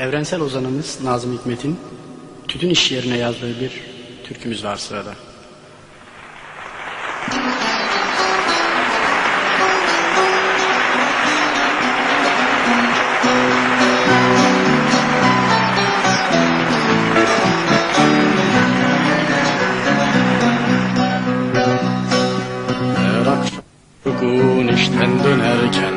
Evrensel ozanımız Nazım Hikmet'in tütün iş yerine yazdığı bir türkümüz var sırada. Yorgun işten dönerken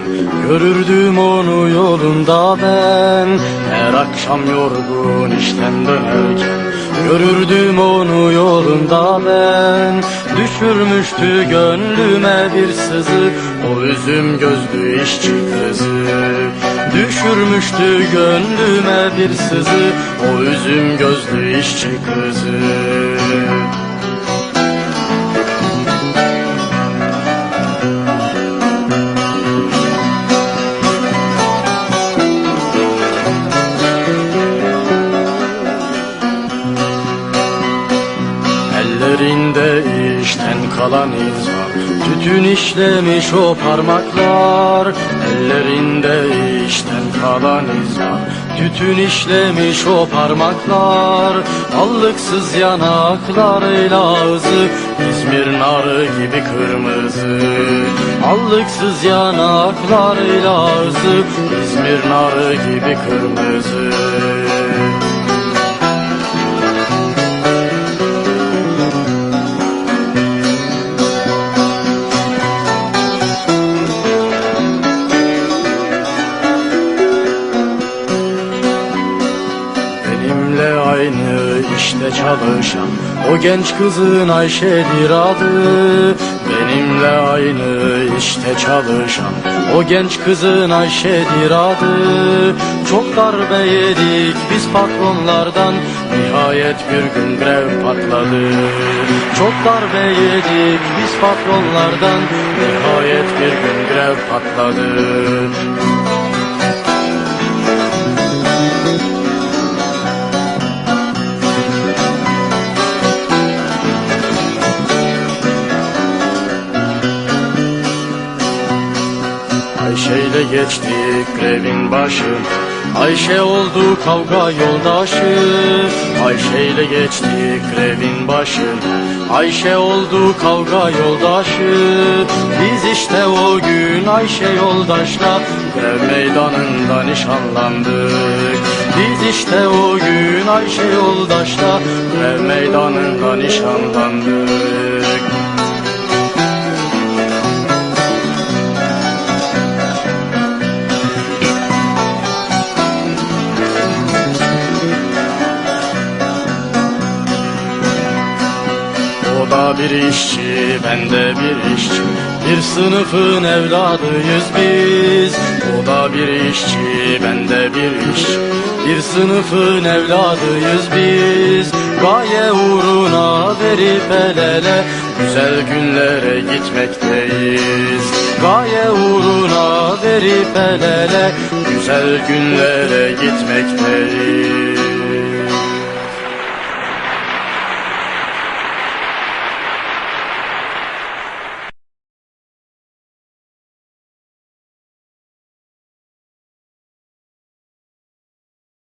görürdüm onu yolunda ben. Her akşam yorgun işten dönerken görürdüm onu yolunda ben. Düşürmüştü gönlüme bir sızı o üzüm gözlü işçi kızı. Düşürmüştü gönlüme bir sızı o üzüm gözlü işçi kızı. Ellerinde işten kalan iz var, tütün işlemiş o parmaklar. Ellerinde işten kalan iz var, tütün işlemiş o parmaklar. Allıksız yanaklarıyla ağzı İzmir narı gibi kırmızı. Allıksız yanaklarıyla ağzı İzmir narı gibi kırmızı. Benimle aynı işte çalışan o genç kızın Ayşe'dir adı. Benimle aynı işte çalışan o genç kızın Ayşe'dir adı. Çok darbe yedik biz patronlardan, nihayet bir gün grev patladı. Çok darbe yedik biz patronlardan, nihayet bir gün grev patladı. Ayşe'yle geçtik grevin başına, Ayşe oldu kavga yoldaşı. Ayşe'yle geçtik grevin başına, Ayşe oldu kavga yoldaşı. Biz işte o gün Ayşe yoldaşla grev meydanında nişanlandık. Biz işte o gün Ayşe yoldaşla grev meydanında nişanlandık. O da bir işçi, ben de bir işçi, bir sınıfın evladıyız biz. O da bir işçi, ben de bir işçi, bir sınıfın evladıyız biz. Gaye uğruna verip el ele güzel günlere gitmekteyiz. Gaye uğruna verip el ele güzel günlere gitmekteyiz.